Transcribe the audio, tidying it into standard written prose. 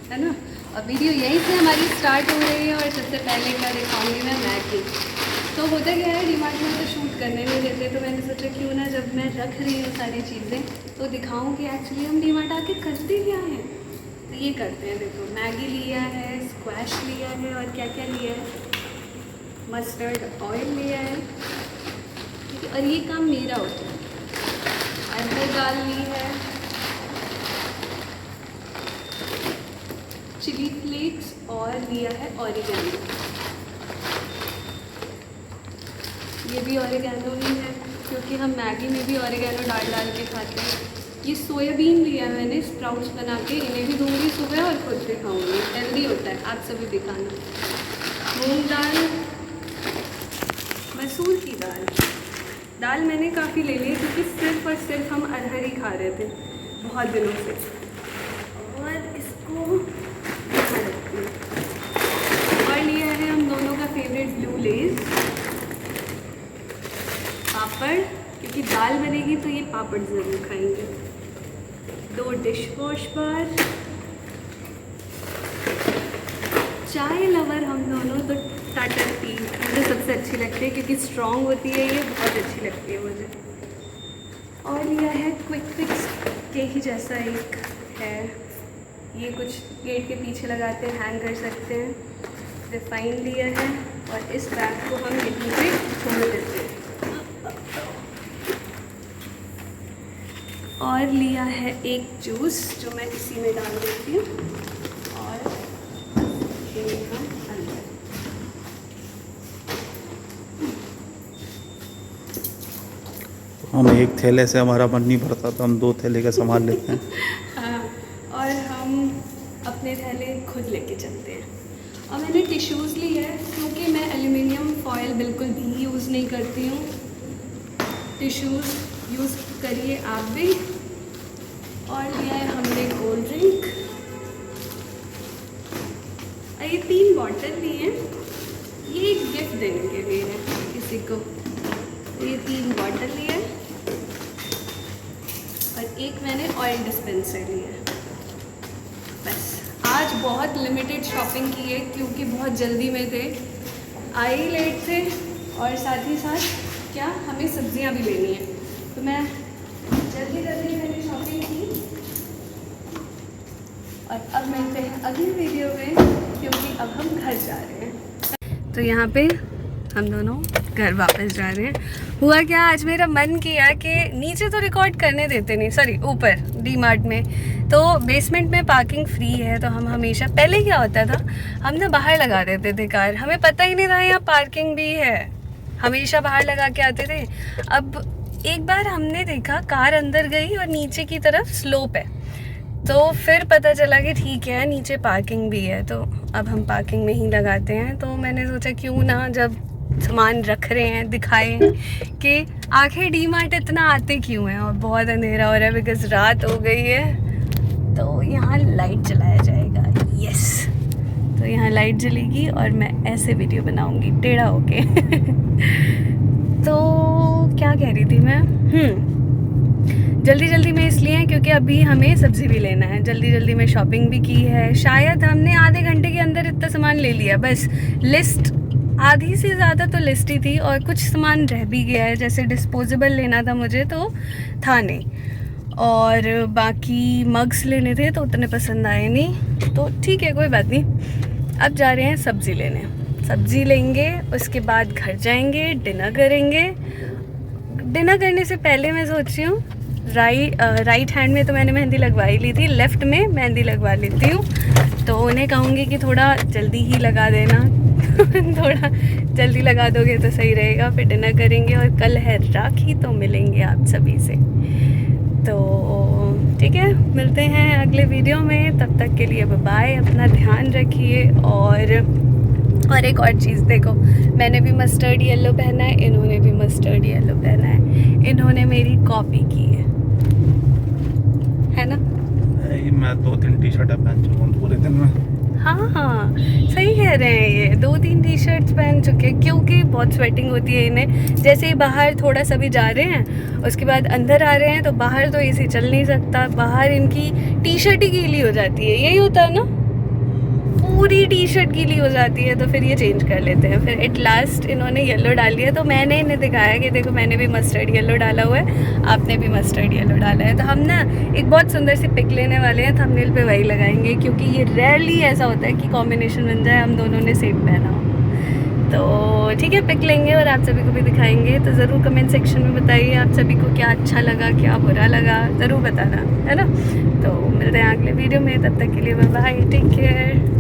है ना। और वीडियो यहीं से हमारी स्टार्ट हो रही है और सबसे पहले क्या दिखाऊंगी मैं मैगी। तो होता क्या है, डीमार्ट में तो शूट करने नहीं देते, तो मैंने सोचा क्यों ना जब मैं रख रही हूँ सारी चीज़ें तो दिखाऊँ कि एक्चुअली हम डीमार्ट आके करते क्या हैं। तो ये करते हैं, देखो मैगी लिया है, स्क्वैश लिया है और क्या क्या लिया है, मस्टर्ड ऑयल लिया है, ठीक है। और ये काम मेरा होता है। अदरक दाल ली है, चिली फ्लेक्स और लिया है ऑरिगेनो। ये भी ऑरिगेनो ही है क्योंकि हम मैगी में भी ऑरिगेनो डाल डाल के खाते हैं। ये सोयाबीन लिया मैंने स्प्राउट्स बना के, इन्हें भी दूंगी सुबह और खुद भी खाऊंगी, हेल्दी होता है, आप सभी भी खाना। मूंग दाल, मसूर की दाल मैंने काफ़ी ले ली क्योंकि सिर्फ और सिर्फ हम अरहर ही खा रहे थे बहुत दिनों से। और इसको और लिया है हम दोनों का फेवरेट ब्लू लेज, पापड़, क्योंकि दाल बनेगी तो ये पापड़ ज़रूर खाएंगे। 2 डिश वॉश बार, चाय लवर हम दोनों तो टाटा टी मुझे सबसे अच्छी लगती है क्योंकि स्ट्रॉन्ग होती है, ये बहुत अच्छी लगती है मुझे। और लिया है क्विक फिक्स के ही जैसा एक है, ये कुछ गेट के पीछे लगाते हैं, हैंग कर सकते हैं। रिफाइन लिया है और इस बैग को हम यहीं पे छोड़ देते हैं। और लिया है एक जूस जो मैं इसी में डाल देती हूँ और हम अंदर। हम एक थैले से हमारा मन नहीं भरता तो हम 2 थैले का सामान लेते हैं। हाँ, और हम अपने थैले खुद लेके चलते हैं। और मैंने टिश्यूज़ ली है क्योंकि मैं एल्युमिनियम फॉयल बिल्कुल भी यूज़ नहीं करती हूँ। टिश्यूज़ यूज़ करिए आप भी। और लिया है हमने कोल्ड ड्रिंक, ये 3 बॉटल लिए हैं, ये एक गिफ्ट देने के लिए है किसी को। ये 3 बॉटल लिए हैं और एक मैंने ऑयल डिस्पेंसर लिया है। बस आज बहुत लिमिटेड शॉपिंग की है क्योंकि बहुत जल्दी में थे, आए ही लेट थे और साथ ही साथ क्या हमें सब्जियां भी लेनी है, तो मैं जल्दी मैंने शॉपिंग की। और अब मिलते हैं अगली वीडियो में क्योंकि अब हम घर जा रहे हैं। तो यहाँ पे हम दोनों घर वापस जा रहे हैं। हुआ क्या, आज मेरा मन किया कि नीचे तो रिकॉर्ड करने देते नहीं, सॉरी ऊपर डीमार्ट में तो बेसमेंट में पार्किंग फ्री है, तो हम हमेशा, पहले क्या होता था हम ना बाहर लगा देते थे कार, हमें पता ही नहीं था यहाँ पार्किंग भी है, हमेशा बाहर लगा के आते थे। अब एक बार हमने देखा कार अंदर गई और नीचे की तरफ स्लोप है, तो फिर पता चला कि ठीक है नीचे पार्किंग भी है, तो अब हम पार्किंग में ही लगाते हैं। तो मैंने सोचा क्यों ना जब सामान रख रहे हैं दिखाएं कि आखिर डीमार्ट इतना आते क्यों हैं। और बहुत अंधेरा हो रहा है बिकॉज रात हो गई है, तो यहाँ लाइट जलाया जाएगा। यस, तो यहाँ लाइट जलेगी और मैं ऐसे वीडियो बनाऊंगी टेढ़ा होके। तो क्या कह रही थी मैं, जल्दी में इसलिए है क्योंकि अभी हमें सब्ज़ी भी लेना है, जल्दी में शॉपिंग भी की है। शायद हमने आधे घंटे के अंदर इतना सामान ले लिया, बस लिस्ट आधी से ज़्यादा तो लिस्ट ही थी और कुछ सामान रह भी गया है, जैसे डिस्पोजेबल लेना था मुझे तो था नहीं, और बाकी मग्स लेने थे तो उतने पसंद आए नहीं, तो ठीक है कोई बात नहीं। अब जा रहे हैं सब्ज़ी लेने, सब्ज़ी लेंगे, उसके बाद घर जाएंगे, डिनर करेंगे। डिनर करने से पहले मैं सोच रही हूँ राइट हैंड में तो मैंने मेहंदी लगवाई ली थी, लेफ़्ट में मेहंदी लगवा लेती हूँ। तो उन्हें कहूँगी कि थोड़ा जल्दी ही लगा देना। थोड़ा जल्दी लगा दोगे तो सही रहेगा। फिर डिनर करेंगे और कल है राखी, तो मिलेंगे आप सभी से। तो ठीक है, मिलते हैं अगले वीडियो में, तब तक के लिए बाय, अपना ध्यान रखिए। और एक और चीज़ देखो, मैंने भी मस्टर्ड येलो पहना है, इन्होंने भी मस्टर्ड येलो पहना है, इन्होंने मेरी कॉपी की है ना। मैं 2-3 टी-शर्टें पहन चुका हूँ पूरे दिन में। हाँ सही कह रहे हैं, ये 2-3 टी-शर्ट्स पहन चुके हैं क्योंकि बहुत स्वेटिंग होती है इन्हें। जैसे ही बाहर थोड़ा सा भी जा रहे हैं, उसके बाद अंदर आ रहे हैं, तो बाहर तो एसी चल नहीं सकता, बाहर इनकी टी-शर्ट ही गीली हो जाती है, यही होता है ना। पूरी टी शर्ट गीली हो जाती है, तो फिर ये चेंज कर लेते हैं। फिर एट लास्ट इन्होंने येलो डाल दिया, तो मैंने इन्हें दिखाया कि देखो मैंने भी मस्टर्ड येलो डाला हुआ है, आपने भी मस्टर्ड येलो डाला है। तो हम ना एक बहुत सुंदर सी पिक लेने वाले हैं, थंबनेल पे वही लगाएंगे, क्योंकि ये रेयरली ऐसा होता है कि कॉम्बिनेशन बन जाए हम दोनों ने सेम पहना हो। तो ठीक है, पिक लेंगे और आप सभी को भी दिखाएंगे। तो ज़रूर कमेंट सेक्शन में बताइए आप सभी को क्या अच्छा लगा, क्या बुरा लगा, ज़रूर बताना, है ना। तो मिलते हैं अगले वीडियो में, तब तक के लिए बाय बाय, टेक केयर।